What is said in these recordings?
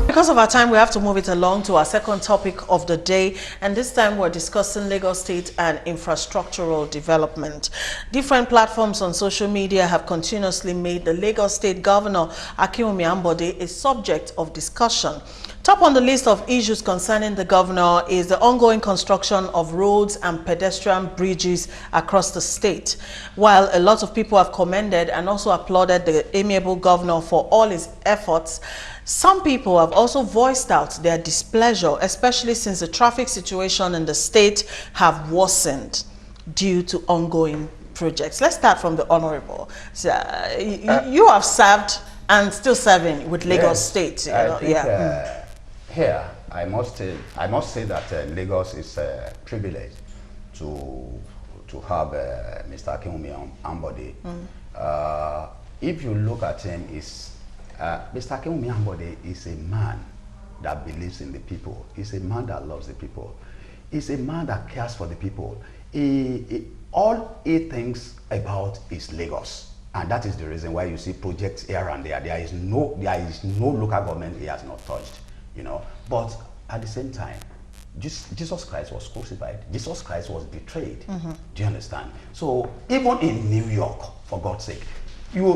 Because of our time, we have to move it along to our second topic of the day, and this time we're discussing Lagos State and infrastructural development. Different platforms on social media have continuously made the Lagos State Governor Akinwumi Ambode a subject of discussion. Top on the list of issues concerning the governor is the ongoing construction of roads and pedestrian bridges across the state. While a lot of people have commended and also applauded the amiable governor for all his efforts, some people have also voiced out their displeasure, especially since the traffic situation in the state have worsened due to ongoing projects. Let's start from the honorable. So, you have served and still serving with Lagos State. Here, I must say that Lagos is privileged to have Mr. Akinwumi Ambode. If you look at him, Mr. Akinwumi Ambode is a man that believes in the people. He's a man that loves the people. He's a man that cares for the people. All he thinks about is Lagos. And that is the reason why you see projects here and there. There is no local government he has not touched. You know, but at the same time, Jesus Christ was crucified. Jesus Christ was betrayed. Do you understand? So even in New York, for God's sake, you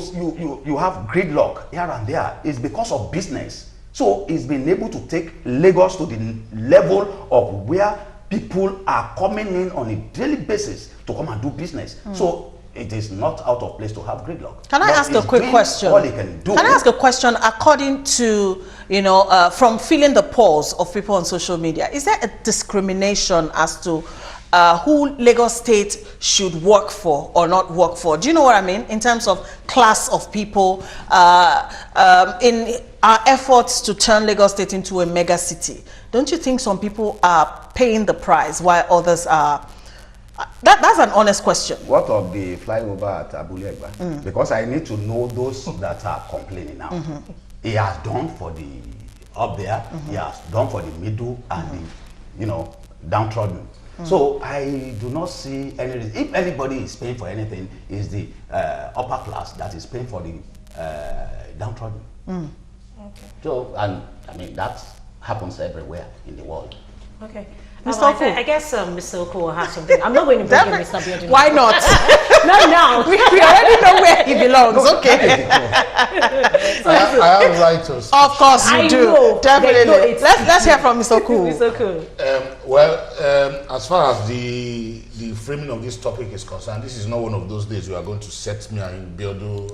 have gridlock here and there. It's because of business. So he's been able to take Lagos to the level of where people are coming in on a daily basis to come and do business. So it is not out of place to have gridlock. Can I ask a quick question? All he can do. Can I ask a question according to, from feeling the pulse of people on social media? Is there a discrimination as to who Lagos State should work for or not work for? Do you know what I mean? In terms of class of people, in our efforts to turn Lagos State into a mega city, don't you think some people are paying the price while others are? That's an honest question. What of the flyover at Abulegba? Because I need to know those that are complaining now. He has done for the up there, he has done for the middle and the downtrodden. So I do not see any reason. If anybody is paying for anything, is the upper class that is paying for the downtrodden. Okay. So, and I mean that happens everywhere in the world. Okay. I guess Mr. Oko will have something. I'm not going to bring in Mr. Biodun. Why not? Not now. we already know where he belongs. Okay. I have right to speak. Of course you do. Know. Definitely. Let's hear from Mr. Oko. Mr. Oko. As far as the framing of this topic is concerned, this is not one of those days you are going to set me and Biodun.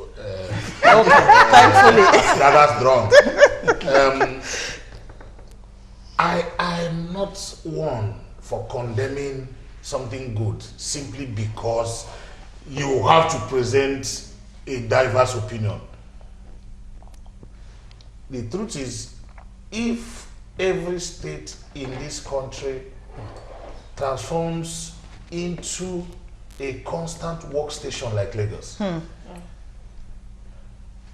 Thankfully. That's wrong. I am not one for condemning something good simply because you have to present a diverse opinion. The truth is, if every state in this country transforms into a constant workstation like Lagos,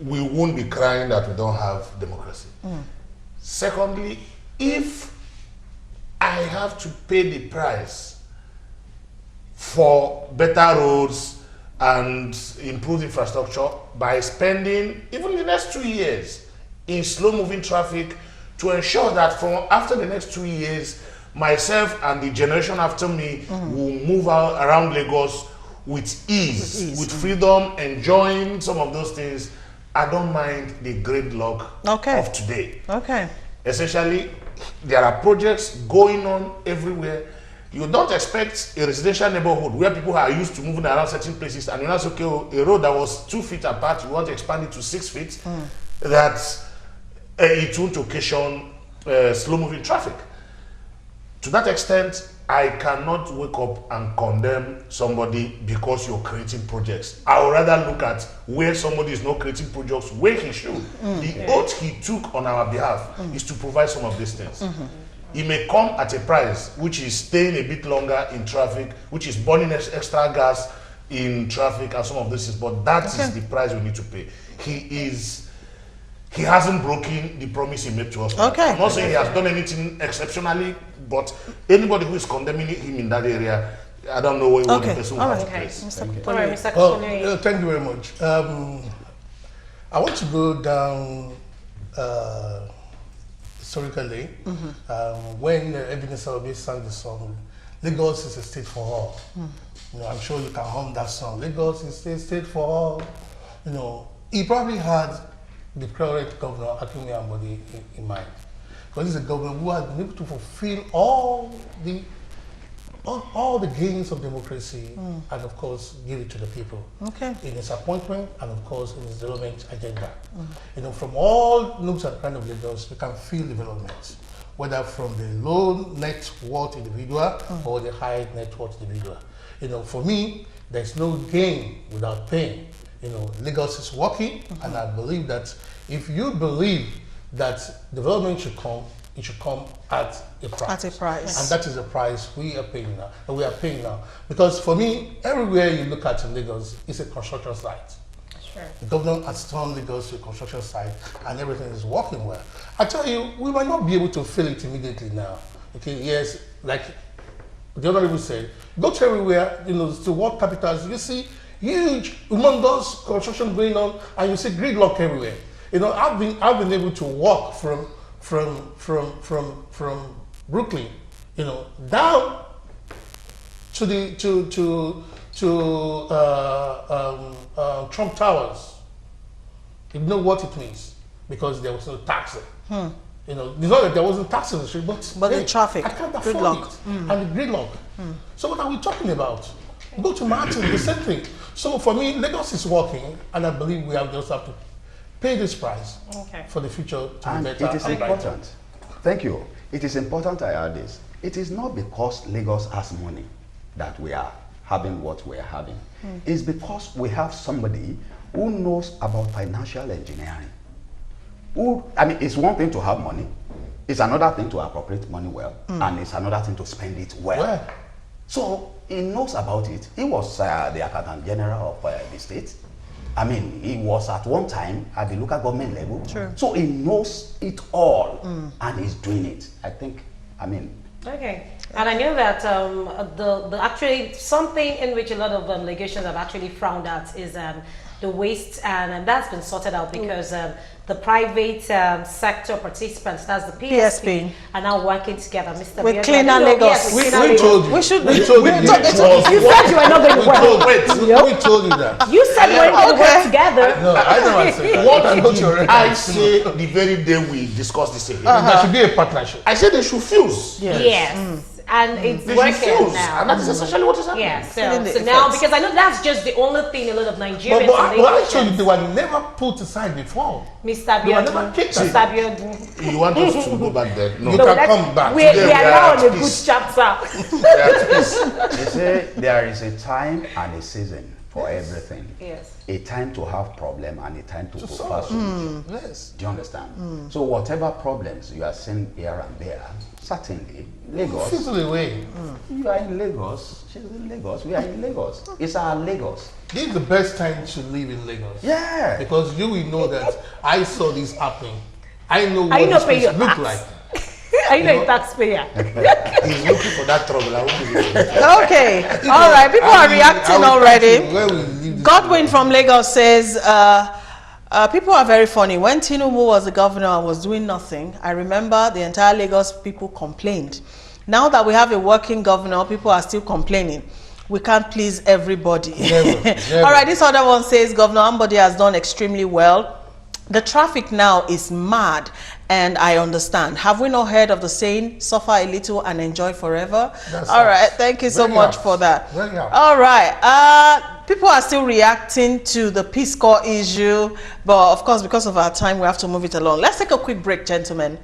we won't be crying that we don't have democracy. Secondly, if I have to pay the price for better roads and improved infrastructure by spending even the next 2 years in slow-moving traffic to ensure that from after the next 2 years, myself and the generation after me will move around Lagos with ease, with freedom, enjoying some of those things, I don't mind the gridlock of today. Okay. Essentially, there are projects going on everywhere. You don't expect a residential neighborhood where people are used to moving around certain places, and you're not okay, a road that was 2 feet apart, you want to expand it to 6 feet, that it won't occasion slow-moving traffic. To that extent, I cannot wake up and condemn somebody because you're creating projects. I would rather look at where somebody is not creating projects, where he should. The oath he took on our behalf is to provide some of these things. It may come at a price, which is staying a bit longer in traffic, which is burning extra gas in traffic and some of this, but that is the price we need to pay. He hasn't broken the promise he made to us. I'm not saying he has done anything exceptionally, but anybody who is condemning him in that area, I don't know what the person will have to place. Mr. Thank you very much. I want to go down historically, when Ebenezer Obey sang the song, Lagos is a state for all. You know, I'm sure you can hum that song. Lagos is a state for all. You know, he probably had the current governor, Akinwumi Ambode, in mind. Because he's a governor who has been able to fulfill all the gains of democracy and of course give it to the people. Okay. In his appointment and of course in his development agenda. You know, from all nooks and crannies of Lagos, you can feel development, whether from the low net worth individual or the high net worth individual. You know, for me, there's no gain without pain. You know, Lagos is working, and I believe that if you believe that development should come, it should come at a price. At a price. And that is the price we are paying now. Because for me, everywhere you look at in Lagos is a construction site. Sure. The governor has turned Lagos to a construction site and everything is working well. I tell you, we might not be able to feel it immediately now. Okay, yes, like the Honorable said, go to everywhere, you know, to world capitals, you see huge, humongous construction going on, and you see gridlock everywhere. You know, I've been able to walk from Brooklyn, you know, down to the Trump Towers. You know what it means, because there was no taxi. You know, it's not that there wasn't taxi in the street, but the traffic, I can't afford gridlock. it, and the gridlock. So what are we talking about? Go to Martin, the same thing. So for me, Lagos is working, and I believe we just have to pay this price for the future to And be better. it is and brighter. important. Thank you. It is important I add this. It is not because Lagos has money that we are having what we are having. It's because we have somebody who knows about financial engineering. I mean, it's one thing to have money. It's another thing to appropriate money well. And it's another thing to spend it well. So he knows about it. He was the Accountant General of the state. I mean, he was at one time at the local government level. Sure. So he knows it all and he's doing it. I think, I mean. Okay. And I know that the actually something in which a lot of legations have actually frowned at is the waste, and that's been sorted out because the private sector participants, that's the PSP, are now working together. Mr. With Biodun, Cleaner I know, Lagos. yes, with We Cleaner Lagos. told you. We should. We told you. You said you were not going to work. We told you that. You said we were going to work together. No, I never said that. What I got your record. I say the very day we discussed this here. There should be a partnership. I said they should fuse. Yes. And it's They should working fuse. now. And that is essentially what is happening. Yeah, Feeling the so now, effects. because I know that's just the only thing a lot of Nigerians But I and told you Lagosians- they were never put aside before. Mr. They were Biodun, never kicked Mr. aside. Biodun. You want us to go back there? No. You No, can let's- come back. We Today are we are now at on a good peace. chapter. They are at peace. They say there is a time and a season for everything. Yes. A time to have problem and a time to solve. prefer solution. Yes. Do you understand? So whatever problems you are seeing here and there, certainly Lagos. Fizzle away. You are in Lagos. She's in Lagos. We are in Lagos. It's our Lagos. This is the best time to live in Lagos. Yeah. Because you will know that I saw this happening. I know Are you what not this paying place your look tax? like. Are you not a taxpayer? He's looking for that trouble. I won't give it to him. Okay. All right. People are reacting already. Where we leave this Godwin from Lagos says, people are very funny. When Tinubu was the governor and was doing nothing, I remember the entire Lagos people complained. Now that we have a working governor, people are still complaining. We can't please everybody. Never. All right, this other one says Governor Ambode has done extremely well. The traffic now is mad, and I understand. Have we not heard of the saying, suffer a little and enjoy forever? That's All right, apt. thank you so Very much apt. for that. Very apt. All right, people are still reacting to the Peace Corps issue, but of course, because of our time, we have to move it along. Let's take a quick break, gentlemen.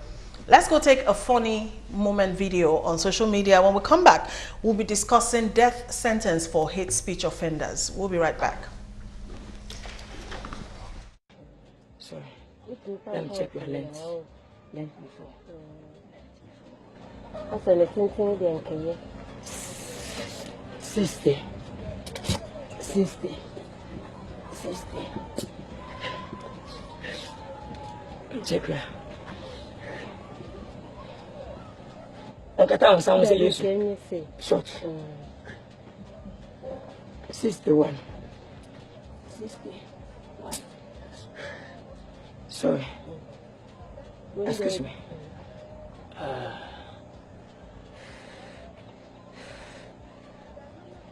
Let's go take a funny moment video on social media. When we come back, we'll be discussing death sentence for hate speech offenders. We'll be right back. Sorry. Let me check your lens. Lens before. What's the thing then, can you? 60. 60. 60. Check her. Nkata sound say yes. Can you see? Short. 61. 61. Sorry. Excuse me.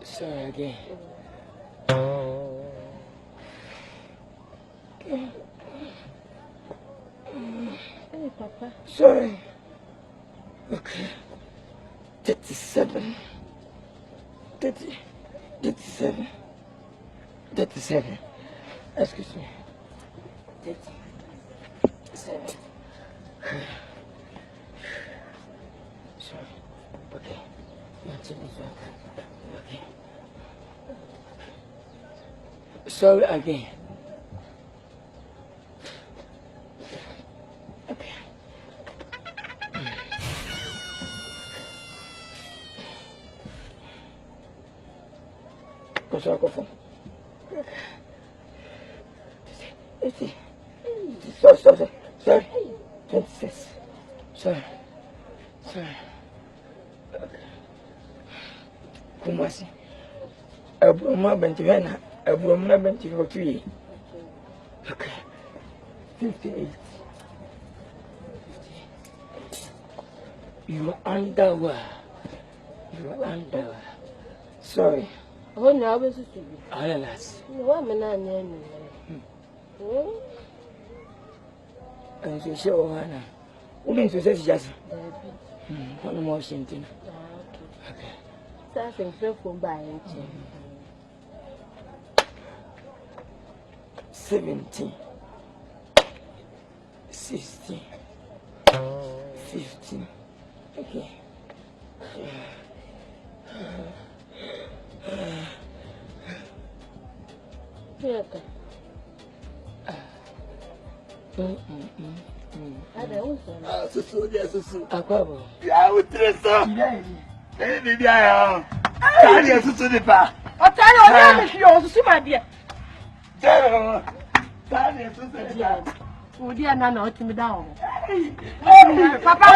Sorry again. Hey, Papa. Sorry. Okay. 37. 30. 37. 37. Excuse me. 37. Sorry. Okay. Answer this one. Okay. Sorry again. Okay. What's up, Kofu? Sorry. 26. Sorry. Kumasi. Abroma Bentivena. Abroma Bentivotri. Okay. 58. You are underwear. Sorry. Oh, no, I was just to be. Alalas. No, I'm not near me. And so show Hannah. Women to say just one more shinting. Okay. That's in front from buying. 17. 16. 15. Okay. Yeah. Akwabo. Ya utresa. Ni ya. Kani asusu ni pa. Otani oni mi fi osusu ma die. Kani asusu ni pa. Odi ana na otimi da o. Papa.